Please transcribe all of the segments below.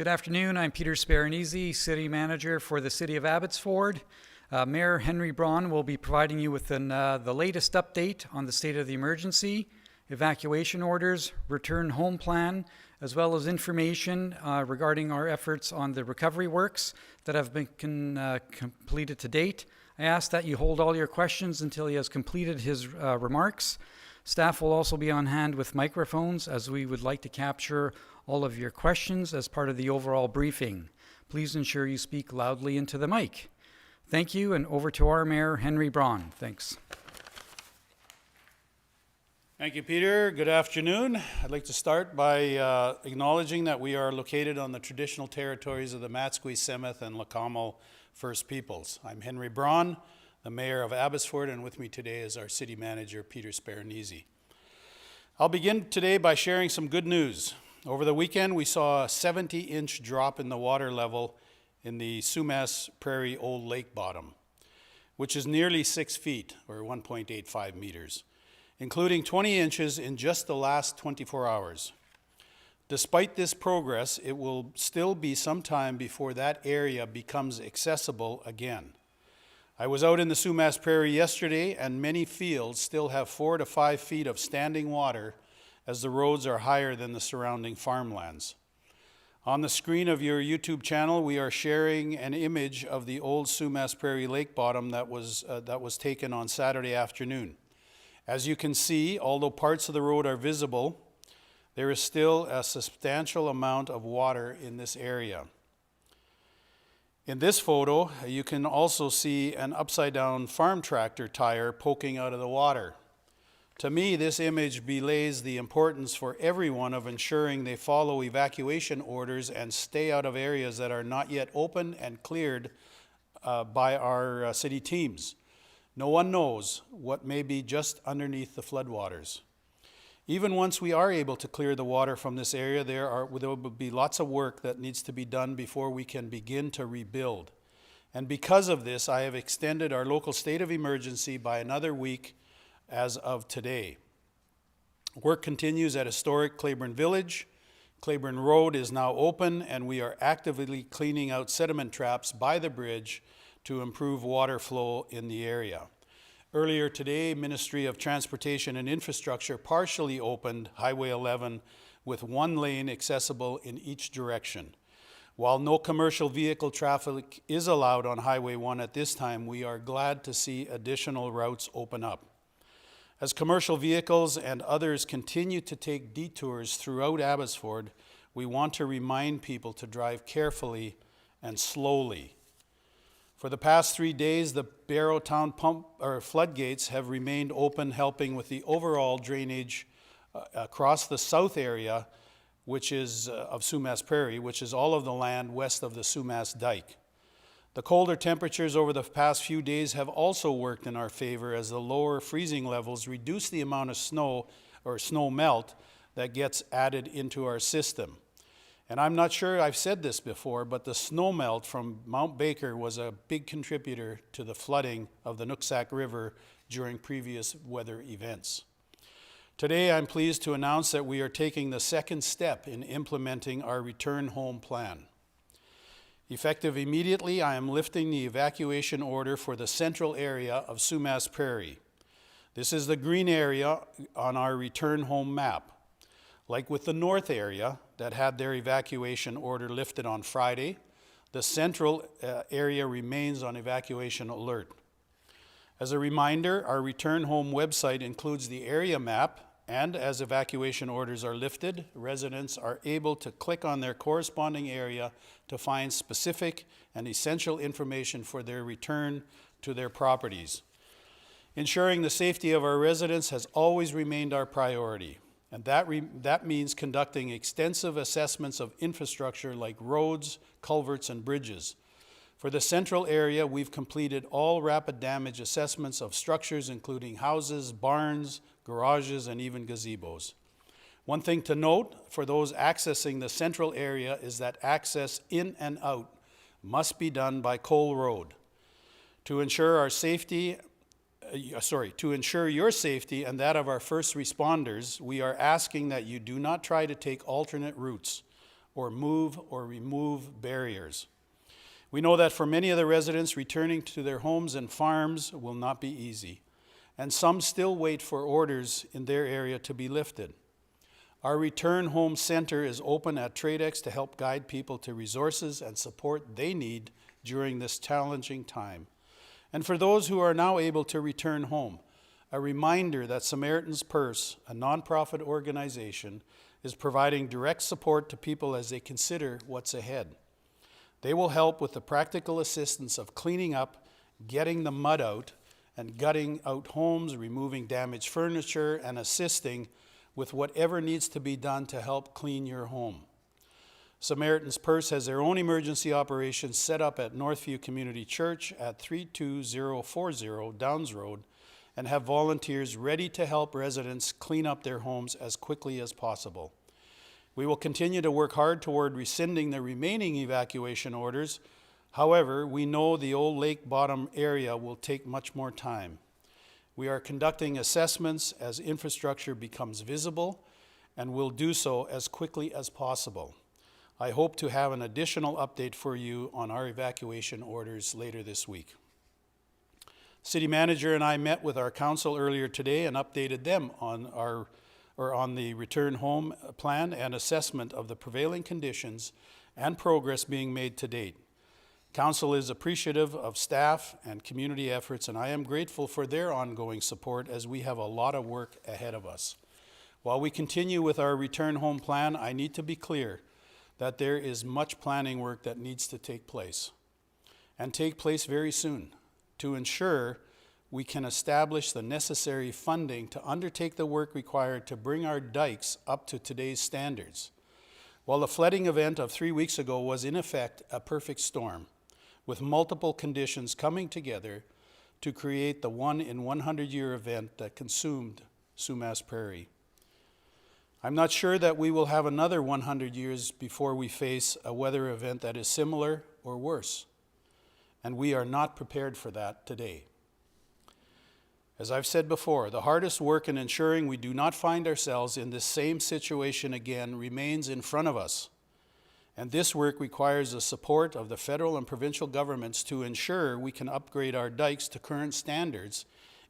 Good afternoon. I'm Peter Sparanese, City Manager for the City of Abbotsford. Mayor Henry Braun will be providing you with the latest update on the state of the emergency, evacuation orders, return home plan, as well as information regarding our efforts on the recovery works that have been completed to date. I ask that you hold all your questions until he has completed his remarks. Staff will also be on hand with microphones as we would like to capture all of your questions as part of the overall briefing. Please ensure you speak loudly into the mic. Thank you, and over to our Mayor, Henry Braun. Thanks. Thank you, Peter. Good afternoon. I'd like to start by acknowledging that we are located on the traditional territories of the Matsqui, and Lakamal First Peoples. I'm Henry Braun, the Mayor of Abbotsford, and with me today is our City Manager, Peter Sparanese. I'll begin today by sharing some good news. Over the weekend, we saw a 70-inch drop in the water level in the Sumas Prairie Old Lake bottom, which is nearly 6 feet, or 1.85 meters, including 20 inches in just the last 24 hours. Despite this progress, it will still be some time before that area becomes accessible again. I was out in the Sumas Prairie yesterday, and many fields still have 4 to 5 feet of standing water as the roads are higher than the surrounding farmlands. On the screen of your YouTube channel, we are sharing an image of the old Sumas Prairie lake bottom that was taken on Saturday afternoon. As you can see, although parts of the road are visible, there is still a substantial amount of water in this area. In this photo, you can also see an upside-down farm tractor tire poking out of the water. To me, this image belays the importance for everyone of ensuring they follow evacuation orders and stay out of areas that are not yet open and cleared by our city teams. No one knows what may be just underneath the floodwaters. Even once we are able to clear the water from this area, there will be lots of work that needs to be done before we can begin to rebuild. And because of this, I have extended our local state of emergency by another week as of today. Work continues at historic Claiborne Village. Claiborne Road is now open, and we are actively cleaning out sediment traps by the bridge to improve water flow in the area. Earlier today, Ministry of Transportation and Infrastructure partially opened Highway 11 with 1 lane accessible in each direction. While no commercial vehicle traffic is allowed on Highway 1 at this time, we are glad to see additional routes open up. As commercial vehicles and others continue to take detours throughout Abbotsford, we want to remind people to drive carefully and slowly. For the past 3 days, the Barrowtown floodgates have remained open, helping with the overall drainage across the south area, which is of Sumas Prairie, which is all of the land west of the Sumas Dike. The colder temperatures over the past few days have also worked in our favor, as the lower freezing levels reduce the amount of snow or snow melt that gets added into our system. And I'm not sure I've said this before, but the snow melt from Mount Baker was a big contributor to the flooding of the Nooksack River during previous weather events. Today, I'm pleased to announce that we are taking the second step in implementing our return home plan. Effective immediately, I am lifting the evacuation order for the central area of Sumas Prairie. This is the green area on our return home map. Like with the north area that had their evacuation order lifted on Friday, the central area remains on evacuation alert. As a reminder, our return home website includes the area map, and as evacuation orders are lifted, residents are able to click on their corresponding area to find specific and essential information for their return to their properties. Ensuring the safety of our residents has always remained our priority, and that means conducting extensive assessments of infrastructure like roads, culverts, and bridges. For the central area, we've completed all rapid damage assessments of structures including houses, barns, garages, and even gazebos. One thing to note for those accessing the central area is that access in and out must be done by Cole Road. To ensure your safety and that of our first responders, we are asking that you do not try to take alternate routes. or move or remove barriers. We know that for many of the residents, returning to their homes and farms will not be easy, and some still wait for orders in their area to be lifted. Our Return Home Center is open at TradeX to help guide people to resources and support they need during this challenging time. And for those who are now able to return home, a reminder that Samaritan's Purse, a nonprofit organization, is providing direct support to people as they consider what's ahead. They will help with the practical assistance of cleaning up, getting the mud out, and gutting out homes, removing damaged furniture, and assisting with whatever needs to be done to help clean your home. Samaritan's Purse has their own emergency operations set up at Northview Community Church at 32040 Downs Road, and have volunteers ready to help residents clean up their homes as quickly as possible. We will continue to work hard toward rescinding the remaining evacuation orders. However, we know the old lake bottom area will take much more time. We are conducting assessments as infrastructure becomes visible, and will do so as quickly as possible. I hope to have an additional update for you on our evacuation orders later this week. City Manager and I met with our council earlier today and updated them on the return home plan and assessment of the prevailing conditions and progress being made to date. Council is appreciative of staff and community efforts, and I am grateful for their ongoing support as we have a lot of work ahead of us. While we continue with our return home plan, I need to be clear that there is much planning work that needs to take place, and take place very soon, to ensure we can establish the necessary funding to undertake the work required to bring our dikes up to today's standards. While the flooding event of 3 weeks ago was in effect a perfect storm, with multiple conditions coming together to create the 1-in-100-year event that consumed Sumas Prairie. I'm not sure that we will have another 100 years before we face a weather event that is similar or worse, and we are not prepared for that today. As I've said before, the hardest work in ensuring we do not find ourselves in this same situation again remains in front of us. And this work requires the support of the federal and provincial governments to ensure we can upgrade our dikes to current standards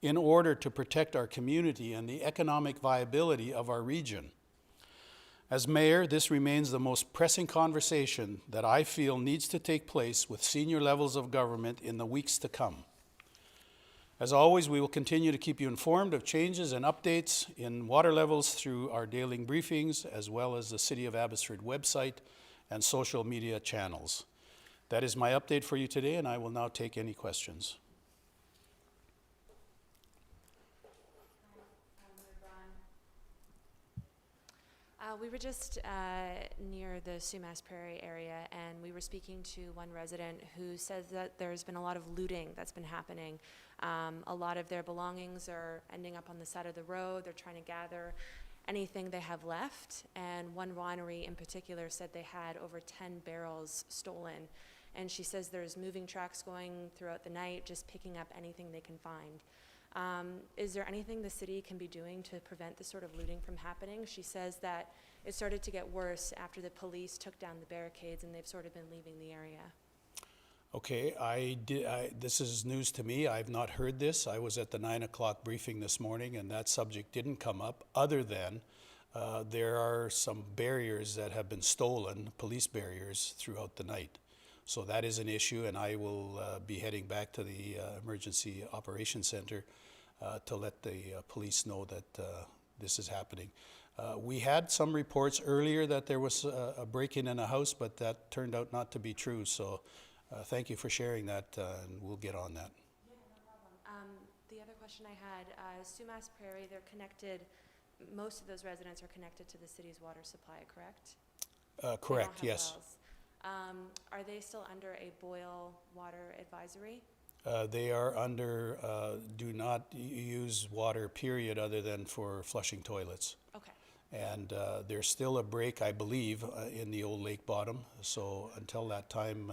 in order to protect our community and the economic viability of our region. As mayor, this remains the most pressing conversation that I feel needs to take place with senior levels of government in the weeks to come. As always, we will continue to keep you informed of changes and updates in water levels through our daily briefings, as well as the City of Abbotsford website and social media channels. That is my update for you today, and I will now take any questions. We were just near the Sumas Prairie area, and we were speaking to one resident who says that there's been a lot of looting that's been happening. A lot of their belongings are ending up on the side of the road. They're trying to gather anything they have left, and one winery in particular said they had over 10 barrels stolen. And she says there's moving trucks going throughout the night, just picking up anything they can find. Is there anything the city can be doing to prevent this sort of looting from happening? She says that it started to get worse after the police took down the barricades, and they've sort of been leaving the area. Okay, this is news to me. I've not heard this. I was at the 9 o'clock briefing this morning, and that subject didn't come up, other than there are some barriers that have been stolen, police barriers, throughout the night. So that is an issue, and I will be heading back to the Emergency Operations Center to let the police know that this is happening. We had some reports earlier that there was a break-in in a house, but that turned out not to be true. So thank you for sharing that, and we'll get on that. Yeah, no problem. The other question I had, Sumas Prairie, they're connected, most of those residents are connected to the city's water supply, correct? Correct, yes. Wells. Are they still under a boil water advisory? They are under do not use water, period, other than for flushing toilets. Okay. And there's still a break, I believe, in the old lake bottom. So until that time,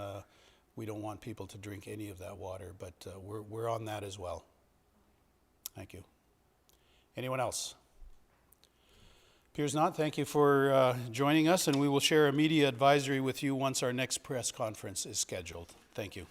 we don't want people to drink any of that water, but we're on that as well. Thank you. Anyone else? Appears not. Thank you for joining us, and we will share a media advisory with you once our next press conference is scheduled. Thank you.